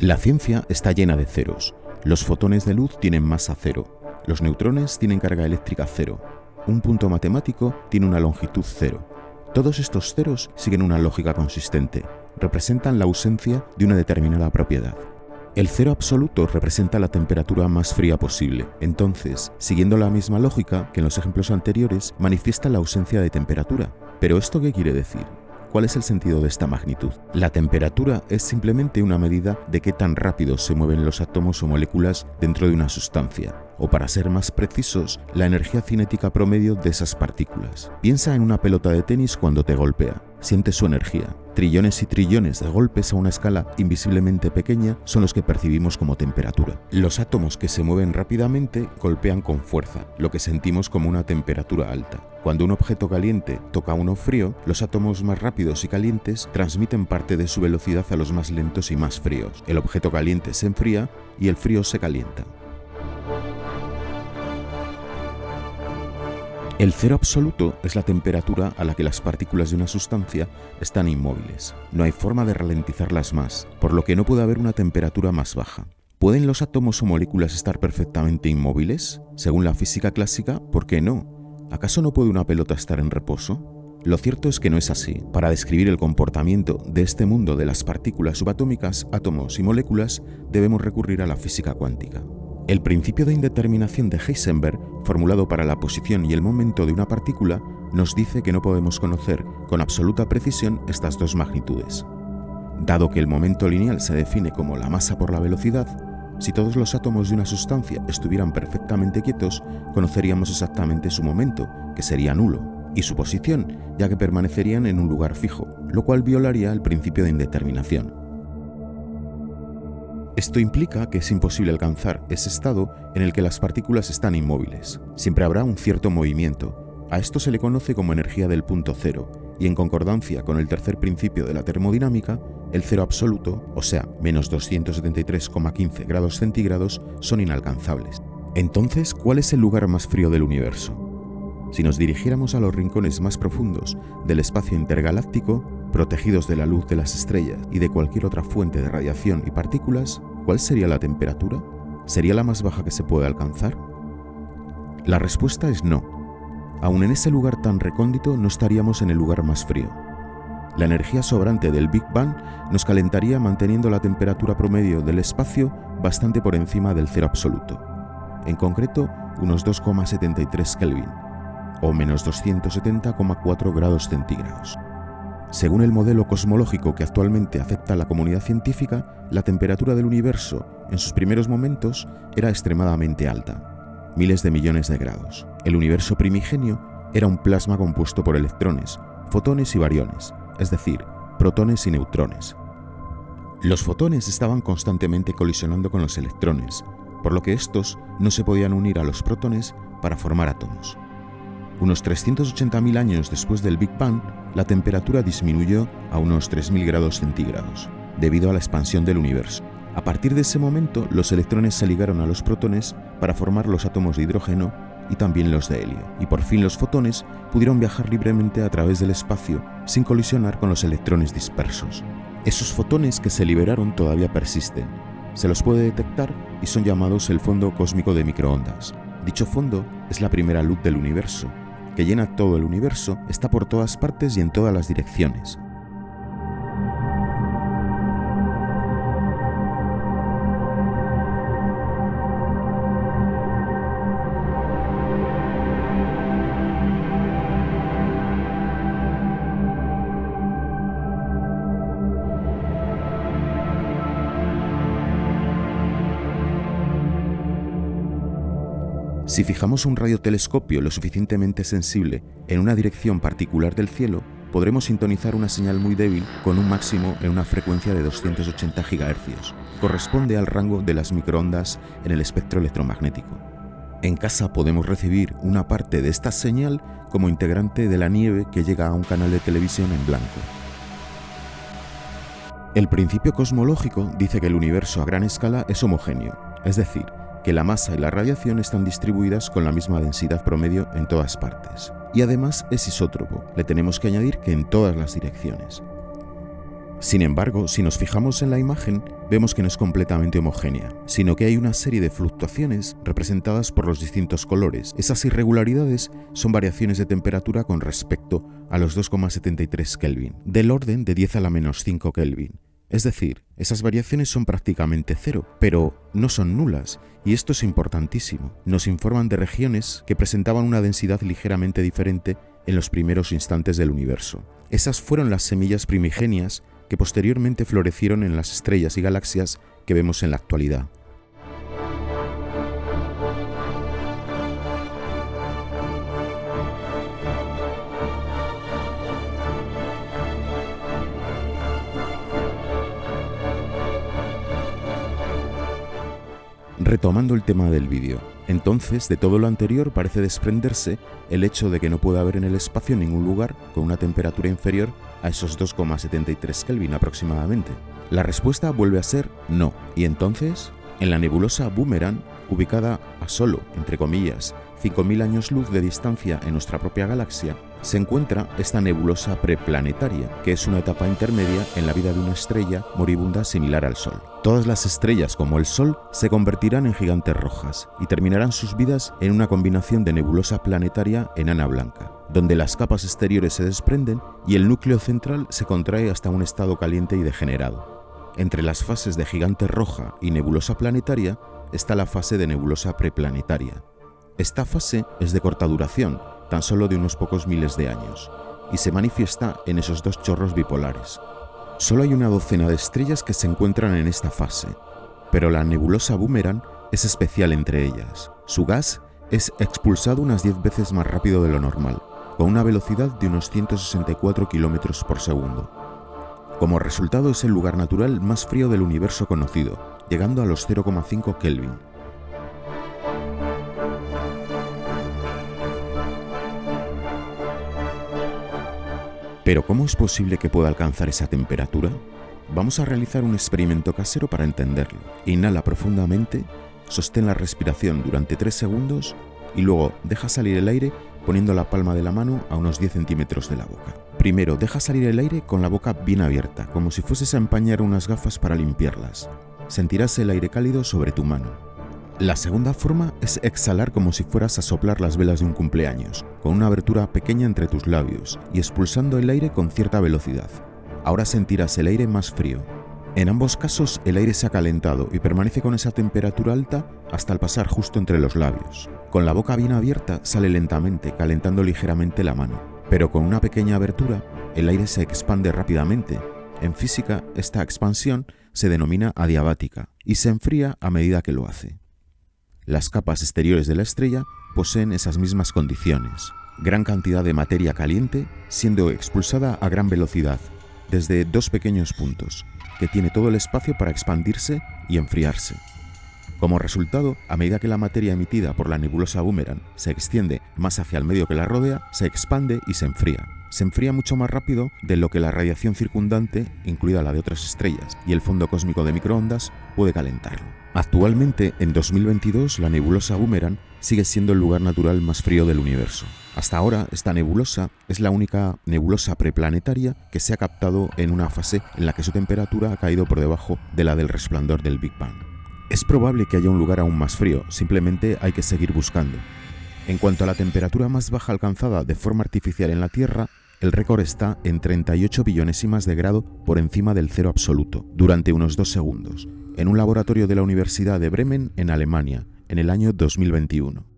La ciencia está llena de ceros. Los fotones de luz tienen masa cero. Los neutrones tienen carga eléctrica cero. Un punto matemático tiene una longitud cero. Todos estos ceros siguen una lógica consistente. Representan la ausencia de una determinada propiedad. El cero absoluto representa la temperatura más fría posible. Entonces, siguiendo la misma lógica que en los ejemplos anteriores, manifiesta la ausencia de temperatura. ¿Pero esto qué quiere decir? ¿Cuál es el sentido de esta magnitud? La temperatura es simplemente una medida de qué tan rápido se mueven los átomos o moléculas dentro de una sustancia, o para ser más precisos, la energía cinética promedio de esas partículas. Piensa en una pelota de tenis cuando te golpea. Sientes su energía. Trillones y trillones de golpes a una escala invisiblemente pequeña son los que percibimos como temperatura. Los átomos que se mueven rápidamente golpean con fuerza, lo que sentimos como una temperatura alta. Cuando un objeto caliente toca a uno frío, los átomos más rápidos y calientes transmiten parte de su velocidad a los más lentos y más fríos. El objeto caliente se enfría y el frío se calienta. El cero absoluto es la temperatura a la que las partículas de una sustancia están inmóviles. No hay forma de ralentizarlas más, por lo que no puede haber una temperatura más baja. ¿Pueden los átomos o moléculas estar perfectamente inmóviles? Según la física clásica, ¿por qué no? ¿Acaso no puede una pelota estar en reposo? Lo cierto es que no es así. Para describir el comportamiento de este mundo de las partículas subatómicas, átomos y moléculas, debemos recurrir a la física cuántica. El principio de indeterminación de Heisenberg, formulado para la posición y el momento de una partícula, nos dice que no podemos conocer con absoluta precisión estas dos magnitudes. Dado que el momento lineal se define como la masa por la velocidad, si todos los átomos de una sustancia estuvieran perfectamente quietos, conoceríamos exactamente su momento, que sería nulo, y su posición, ya que permanecerían en un lugar fijo, lo cual violaría el principio de indeterminación. Esto implica que es imposible alcanzar ese estado en el que las partículas están inmóviles. Siempre habrá un cierto movimiento. A esto se le conoce como energía del punto cero, y en concordancia con el tercer principio de la termodinámica, el cero absoluto, o sea, menos 273,15 grados centígrados, son inalcanzables. Entonces, ¿cuál es el lugar más frío del universo? Si nos dirigiéramos a los rincones más profundos del espacio intergaláctico, protegidos de la luz de las estrellas y de cualquier otra fuente de radiación y partículas, ¿cuál sería la temperatura? ¿Sería la más baja que se puede alcanzar? La respuesta es no. Aún en ese lugar tan recóndito no estaríamos en el lugar más frío. La energía sobrante del Big Bang nos calentaría manteniendo la temperatura promedio del espacio bastante por encima del cero absoluto. En concreto, unos 2,73 Kelvin, o menos 270,4 grados centígrados. Según el modelo cosmológico que actualmente acepta la comunidad científica, la temperatura del universo en sus primeros momentos era extremadamente alta, miles de millones de grados. El universo primigenio era un plasma compuesto por electrones, fotones y bariones, es decir, protones y neutrones. Los fotones estaban constantemente colisionando con los electrones, por lo que estos no se podían unir a los protones para formar átomos. Unos 380.000 años después del Big Bang, la temperatura disminuyó a unos 3.000 grados centígrados, debido a la expansión del universo. A partir de ese momento, los electrones se ligaron a los protones para formar los átomos de hidrógeno y también los de helio, y por fin los fotones pudieron viajar libremente a través del espacio sin colisionar con los electrones dispersos. Esos fotones que se liberaron todavía persisten. Se los puede detectar y son llamados el fondo cósmico de microondas. Dicho fondo es la primera luz del universo, que llena todo el universo, está por todas partes y en todas las direcciones. Si fijamos un radiotelescopio lo suficientemente sensible en una dirección particular del cielo, podremos sintonizar una señal muy débil con un máximo en una frecuencia de 280 GHz. Corresponde al rango de las microondas en el espectro electromagnético. En casa podemos recibir una parte de esta señal como integrante de la nieve que llega a un canal de televisión en blanco. El principio cosmológico dice que el universo a gran escala es homogéneo, es decir, que la masa y la radiación están distribuidas con la misma densidad promedio en todas partes. Y además es isótropo, le tenemos que añadir que en todas las direcciones. Sin embargo, si nos fijamos en la imagen, vemos que no es completamente homogénea, sino que hay una serie de fluctuaciones representadas por los distintos colores. Esas irregularidades son variaciones de temperatura con respecto a los 2,73 Kelvin, del orden de 10 a la menos 5 Kelvin. Es decir, esas variaciones son prácticamente cero, pero no son nulas, y esto es importantísimo. Nos informan de regiones que presentaban una densidad ligeramente diferente en los primeros instantes del universo. Esas fueron las semillas primigenias que posteriormente florecieron en las estrellas y galaxias que vemos en la actualidad. Retomando el tema del vídeo, entonces de todo lo anterior parece desprenderse el hecho de que no puede haber en el espacio ningún lugar con una temperatura inferior a esos 2,73 Kelvin aproximadamente. La respuesta vuelve a ser no, y entonces, en la nebulosa Boomerang, ubicada a solo, entre comillas, 5.000 años luz de distancia en nuestra propia galaxia, se encuentra esta nebulosa preplanetaria, que es una etapa intermedia en la vida de una estrella moribunda similar al Sol. Todas las estrellas, como el Sol, se convertirán en gigantes rojas y terminarán sus vidas en una combinación de nebulosa planetaria enana blanca, donde las capas exteriores se desprenden y el núcleo central se contrae hasta un estado caliente y degenerado. Entre las fases de gigante roja y nebulosa planetaria está la fase de nebulosa preplanetaria. Esta fase es de corta duración, tan solo de unos pocos miles de años, y se manifiesta en esos dos chorros bipolares. Solo hay una docena de estrellas que se encuentran en esta fase, pero la nebulosa Boomerang es especial entre ellas. Su gas es expulsado unas 10 veces más rápido de lo normal, con una velocidad de unos 164 km por segundo. Como resultado, es el lugar natural más frío del universo conocido, llegando a los 0,5 Kelvin. ¿Pero cómo es posible que pueda alcanzar esa temperatura? Vamos a realizar un experimento casero para entenderlo. Inhala profundamente, sostén la respiración durante 3 segundos y luego deja salir el aire poniendo la palma de la mano a unos 10 centímetros de la boca. Primero, deja salir el aire con la boca bien abierta, como si fueses a empañar unas gafas para limpiarlas. Sentirás el aire cálido sobre tu mano. La segunda forma es exhalar como si fueras a soplar las velas de un cumpleaños, con una abertura pequeña entre tus labios y expulsando el aire con cierta velocidad. Ahora sentirás el aire más frío. En ambos casos el aire se ha calentado y permanece con esa temperatura alta hasta el pasar justo entre los labios. Con la boca bien abierta sale lentamente, calentando ligeramente la mano, pero con una pequeña abertura el aire se expande rápidamente. En física, esta expansión se denomina adiabática y se enfría a medida que lo hace. Las capas exteriores de la estrella poseen esas mismas condiciones. Gran cantidad de materia caliente siendo expulsada a gran velocidad desde dos pequeños puntos, que tiene todo el espacio para expandirse y enfriarse. Como resultado, a medida que la materia emitida por la nebulosa Boomerang se extiende más hacia el medio que la rodea, se expande y se enfría. Se enfría mucho más rápido de lo que la radiación circundante, incluida la de otras estrellas, y el fondo cósmico de microondas, puede calentarlo. Actualmente, en 2022, la nebulosa Boomerang sigue siendo el lugar natural más frío del universo. Hasta ahora, esta nebulosa es la única nebulosa preplanetaria que se ha captado en una fase en la que su temperatura ha caído por debajo de la del resplandor del Big Bang. Es probable que haya un lugar aún más frío, simplemente hay que seguir buscando. En cuanto a la temperatura más baja alcanzada de forma artificial en la Tierra, el récord está en 38 billonésimas de grado por encima del cero absoluto, durante unos 2 segundos, en un laboratorio de la Universidad de Bremen, en Alemania, en el año 2021.